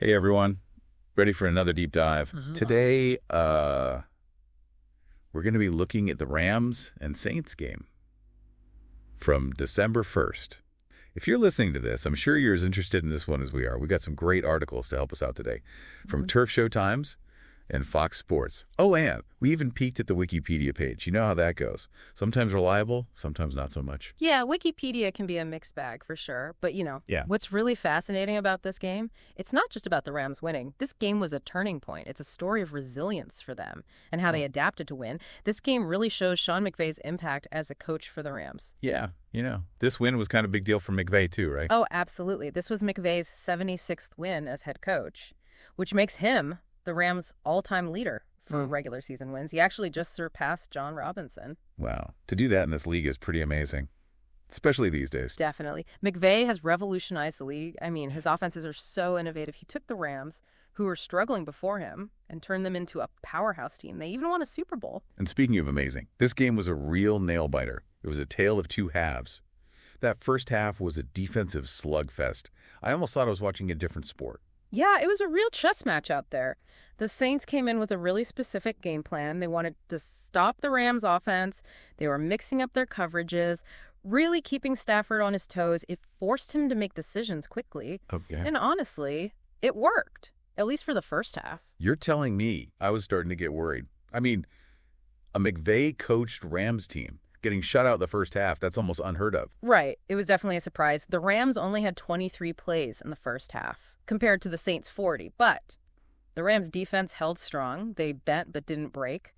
Hey everyone, ready for another deep dive. Today, we're going to be looking at the Rams and Saints game from December 1st. If you're listening to this, I'm sure you're as interested in this one as we are. We got some great articles to help us out today from Turf Show Times and Fox Sports. Oh, and we even peeked at the Wikipedia page. You know how that goes. Sometimes reliable, sometimes not so much. Yeah, Wikipedia can be a mixed bag for sure. But, Yeah. what's really fascinating about this game, it's not just about the Rams winning. This game was a turning point. It's a story of resilience for them and how they adapted to win. This game really shows Sean McVay's impact as a coach for the Rams. Yeah, this win was kind of a big deal for McVay too, right? Oh, absolutely. This was McVay's 76th win as head coach, which makes him the Rams' all-time leader for regular season wins. He actually just surpassed John Robinson. Wow. To do that in this league is pretty amazing, especially these days. Definitely. McVay has revolutionized the league. I mean, his offenses are so innovative. He took the Rams, who were struggling before him, and turned them into a powerhouse team. They even won a Super Bowl. And speaking of amazing, this game was a real nail-biter. It was a tale of two halves. That first half was a defensive slugfest. I almost thought I was watching a different sport. Yeah, it was a real chess match out there. The Saints came in with a really specific game plan. They wanted to stop the Rams' offense. They were mixing up their coverages, really keeping Stafford on his toes. It forced him to make decisions quickly. Okay. And honestly, it worked, at least for the first half. You're telling me I was starting to get worried. I mean, a McVay-coached Rams team getting shut out the first half, that's almost unheard of. Right. It was definitely a surprise. The Rams only had 23 plays in the first half, compared to the Saints' 40. But the Rams' defense held strong. They bent but didn't break.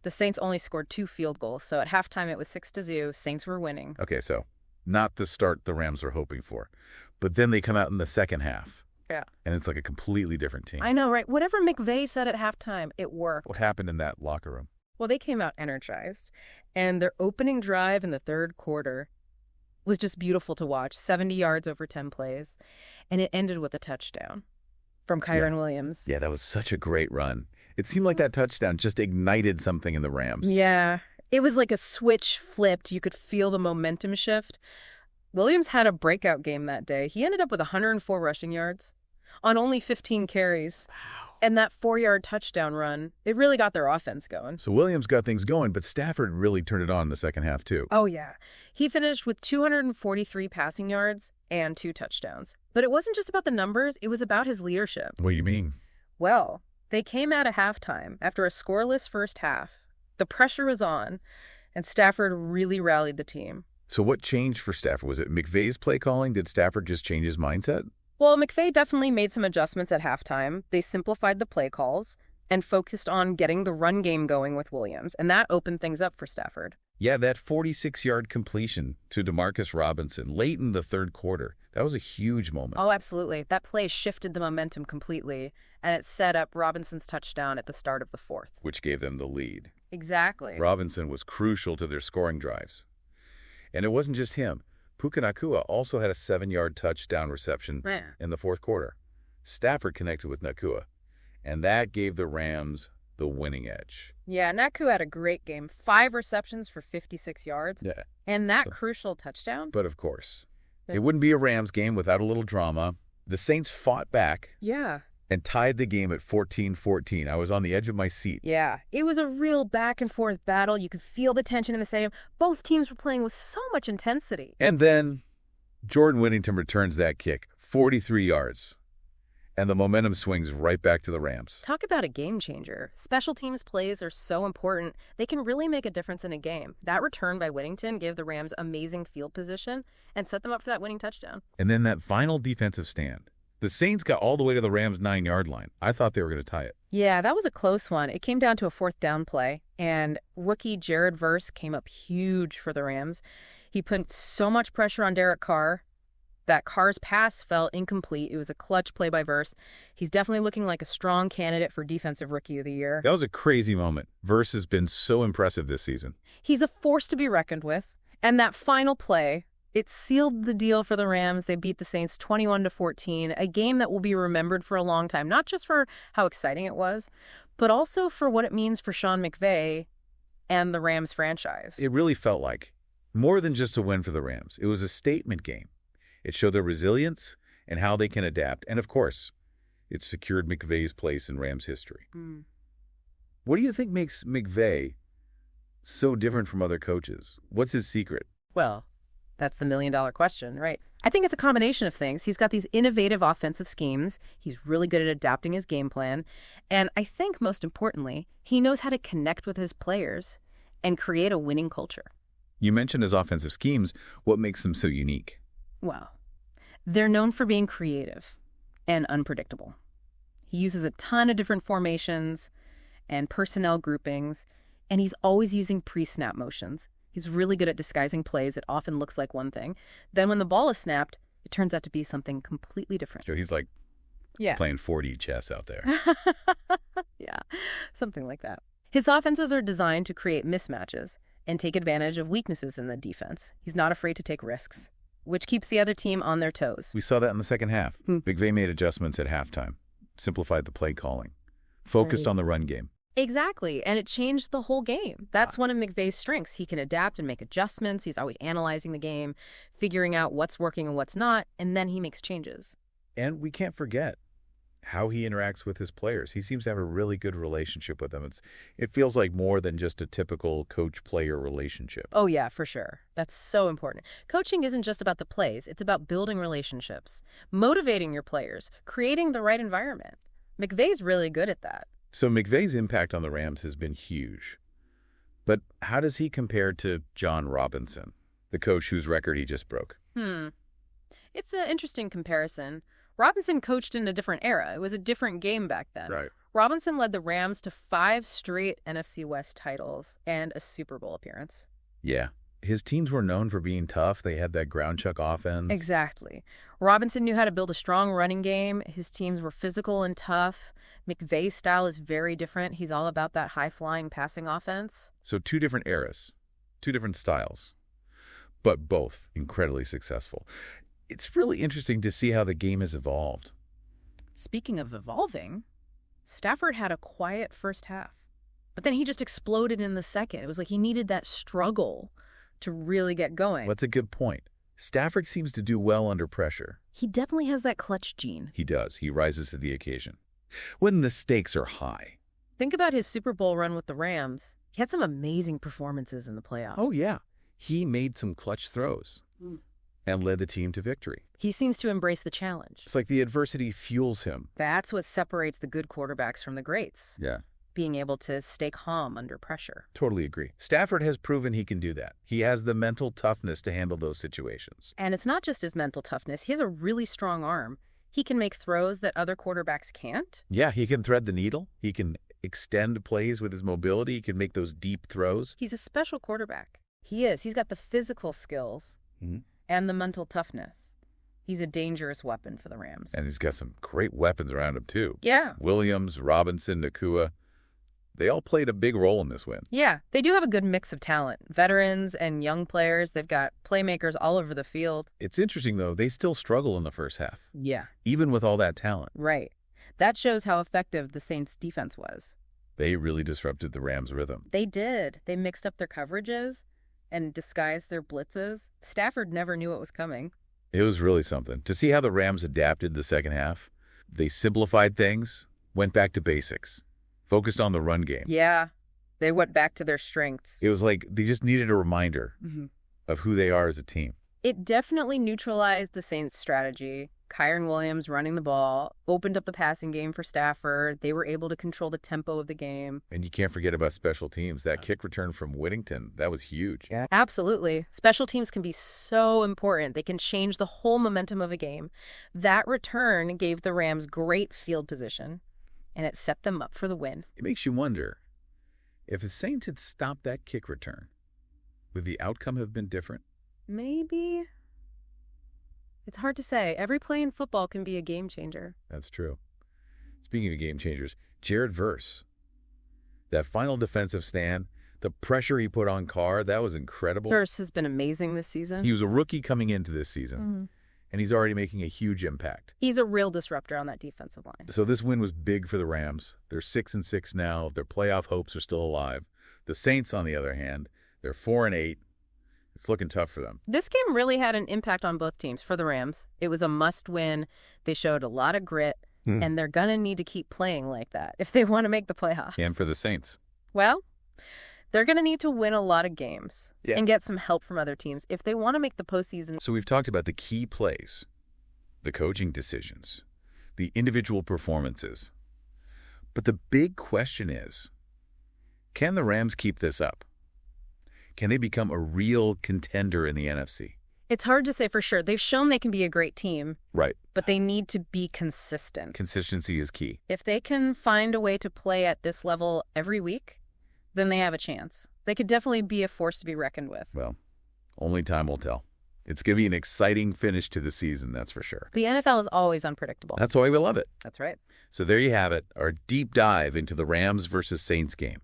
The Saints only scored 2 field goals, so at halftime it was 6-0. Saints were winning. Okay, so not the start the Rams were hoping for. But then they come out in the second half. Yeah. And it's like a completely different team. I know, right? Whatever McVay said at halftime, it worked. What happened in that locker room? Well, they came out energized, and their opening drive in the third quarter was just beautiful to watch. 70 yards over 10 plays, and it ended with a touchdown from Kyron Williams. Yeah, that was such a great run. It seemed like that touchdown just ignited something in the Rams. Yeah, it was like a switch flipped. You could feel the momentum shift. Williams had a breakout game that day. He ended up with 104 rushing yards on only 15 carries. Wow. And that 4-yard touchdown run, it really got their offense going. So Williams got things going, but Stafford really turned it on in the second half too. Oh, yeah. He finished with 243 passing yards and 2 touchdowns. But it wasn't just about the numbers. It was about his leadership. What do you mean? Well, they came out at halftime after a scoreless first half. The pressure was on, and Stafford really rallied the team. So what changed for Stafford? Was it McVay's play calling? Did Stafford just change his mindset? Well, McVay definitely made some adjustments at halftime. They simplified the play calls and focused on getting the run game going with Williams, and that opened things up for Stafford. Yeah, that 46-yard completion to Demarcus Robinson late in the third quarter, that was a huge moment. Oh, absolutely. That play shifted the momentum completely, and it set up Robinson's touchdown at the start of the fourth. Which gave them the lead. Exactly. Robinson was crucial to their scoring drives. And it wasn't just him. Puka Nacua also had a 7-yard touchdown reception in the fourth quarter. Stafford connected with Nacua, and that gave the Rams the winning edge. Yeah, Nacua had a great game. 5 receptions for 56 yards. Yeah. And that crucial touchdown. But of course, it wouldn't be a Rams game without a little drama. The Saints fought back Yeah. and tied the game at 14-14. I was on the edge of my seat. Yeah. It was a real back-and-forth battle. You could feel the tension in the stadium. Both teams were playing with so much intensity. And then Jordan Whittington returns that kick, 43 yards. And the momentum swings right back to the Rams. Talk about a game changer. Special teams plays are so important. They can really make a difference in a game. That return by Whittington gave the Rams amazing field position and set them up for that winning touchdown. And then that final defensive stand. The Saints got all the way to the Rams' 9-yard line. I thought they were going to tie it. Yeah, that was a close one. It came down to a 4th down play, and rookie Jared Verse came up huge for the Rams. He put so much pressure on Derek Carr that Carr's pass fell incomplete. It was a clutch play by Verse. He's definitely looking like a strong candidate for Defensive Rookie of the Year. That was a crazy moment. Verse has been so impressive this season. He's a force to be reckoned with. And that final play, it sealed the deal for the Rams. They beat the Saints 21-14, a game that will be remembered for a long time, not just for how exciting it was, but also for what it means for Sean McVay and the Rams franchise. It really felt like more than just a win for the Rams. It was a statement game. It showed their resilience and how they can adapt. And of course, It secured McVay's place in Rams history. Mm. What do you think makes McVay so different from other coaches? What's his secret? Well, that's the million-dollar question, right? I think it's a combination of things. He's got these innovative offensive schemes. He's really good at adapting his game plan. And I think most importantly, he knows how to connect with his players and create a winning culture. You mentioned his offensive schemes. What makes them so unique? Well, they're known for being creative and unpredictable. He uses a ton of different formations and personnel groupings, and he's always using pre-snap motions. He's really good at disguising plays. It often looks like one thing. Then when the ball is snapped, it turns out to be something completely different. So he's like playing 4D chess out there. Yeah, something like that. His offenses are designed to create mismatches and take advantage of weaknesses in the defense. He's not afraid to take risks, which keeps the other team on their toes. We saw that in the second half. McVay made adjustments at halftime, simplified the play calling, focused on the run game. Exactly, and it changed the whole game. That's one of McVay's strengths. He can adapt and make adjustments. He's always analyzing the game, figuring out what's working and what's not, and then he makes changes. And we can't forget how he interacts with his players. He seems to have a really good relationship with them. It feels like more than just a typical coach-player relationship. Oh, yeah, for sure. That's so important. Coaching isn't just about the plays. It's about building relationships, motivating your players, creating the right environment. McVay's really good at that. So McVay's impact on the Rams has been huge. But how does he compare to John Robinson, the coach whose record he just broke? It's an interesting comparison. Robinson coached in a different era. It was a different game back then. Right. Robinson led the Rams to 5 straight NFC West titles and a Super Bowl appearance. Yeah. His teams were known for being tough. They had that ground chuck offense. Exactly. Robinson knew how to build a strong running game. His teams were physical and tough. McVay's style is very different. He's all about that high-flying passing offense. So 2 different eras, 2 different styles, but both incredibly successful. It's really interesting to see how the game has evolved. Speaking of evolving, Stafford had a quiet first half, but then he just exploded in the second. It was like he needed that struggle to really get going. That's a good point. Stafford seems to do well under pressure. He definitely has that clutch gene. He does. He rises to the occasion. When the stakes are high. Think about his Super Bowl run with the Rams. He had some amazing performances in the playoffs. Oh, yeah. He made some clutch throws and led the team to victory. He seems to embrace the challenge. It's like the adversity fuels him. That's what separates the good quarterbacks from the greats. Yeah. Being able to stay calm under pressure. Totally agree. Stafford has proven he can do that. He has the mental toughness to handle those situations. And it's not just his mental toughness. He has a really strong arm. He can make throws that other quarterbacks can't. Yeah, he can thread the needle. He can extend plays with his mobility. He can make those deep throws. He's a special quarterback. He is. He's got the physical skills and the mental toughness. He's a dangerous weapon for the Rams. And he's got some great weapons around him, too. Yeah. Williams, Robinson, Nakua. They all played a big role in this win. Yeah, they do have a good mix of talent. Veterans and young players. They've got playmakers all over the field. It's interesting, though. They still struggle in the first half. Yeah. Even with all that talent. Right. That shows how effective the Saints' defense was. They really disrupted the Rams' rhythm. They did. They mixed up their coverages and disguised their blitzes. Stafford never knew what was coming. It was really something. To see how the Rams adapted the second half, they simplified things, went back to basics. Focused on the run game. Yeah, they went back to their strengths. It was like they just needed a reminder of who they are as a team. It definitely neutralized the Saints' strategy. Kyren Williams running the ball, opened up the passing game for Stafford. They were able to control the tempo of the game. And you can't forget about special teams. That kick return from Whittington, that was huge. Yeah. Absolutely. Special teams can be so important. They can change the whole momentum of a game. That return gave the Rams great field position, and it set them up for the win. It makes you wonder, if the Saints had stopped that kick return, would the outcome have been different? Maybe. It's hard to say. Every play in football can be a game changer. That's true. Speaking of game changers, Jared Verse. That final defensive stand, the pressure he put on Carr, that was incredible. Verse has been amazing this season. He was a rookie coming into this season, and he's already making a huge impact. He's a real disruptor on that defensive line. So this win was big for the Rams. They're 6-6 now. Their playoff hopes are still alive. The Saints, on the other hand, they're 4-8. It's looking tough for them. This game really had an impact on both teams. For the Rams, it was a must-win. They showed a lot of grit. And they're going to need to keep playing like that if they want to make the playoffs. And for the Saints. Well, they're going to need to win a lot of games and get some help from other teams if they want to make the postseason. So we've talked about the key plays, the coaching decisions, the individual performances. But the big question is, can the Rams keep this up? Can they become a real contender in the NFC? It's hard to say for sure. They've shown they can be a great team. Right. But they need to be consistent. Consistency is key. If they can find a way to play at this level every week, then they have a chance. They could definitely be a force to be reckoned with. Well, only time will tell. It's going to be an exciting finish to the season, that's for sure. The NFL is always unpredictable. That's why we love it. That's right. So there you have it, our deep dive into the Rams versus Saints game.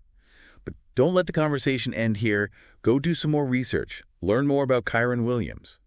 But don't let the conversation end here. Go do some more research. Learn more about Kyren Williams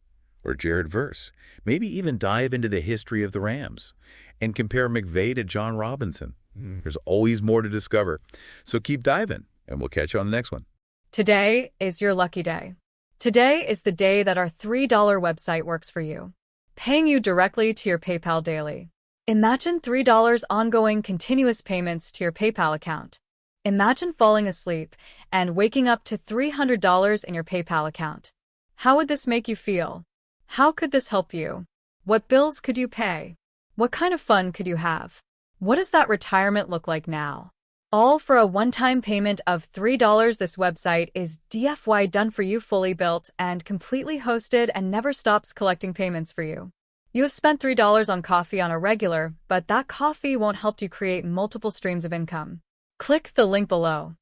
or Jared Verse. Maybe even dive into the history of the Rams and compare McVay to John Robinson. There's always more to discover. So keep diving, and we'll catch you on the next one. Today is your lucky day. Today is the day that our $3 website works for you, paying you directly to your PayPal daily. Imagine $3 ongoing continuous payments to your PayPal account. Imagine falling asleep and waking up to $300 in your PayPal account. How would this make you feel? How could this help you? What bills could you pay? What kind of fun could you have? What does that retirement look like now? All for a one-time payment of $3. This website is DFY done for you, fully built and completely hosted, and never stops collecting payments for you. You have spent $3 on coffee on a regular, but that coffee won't help you create multiple streams of income. Click the link below.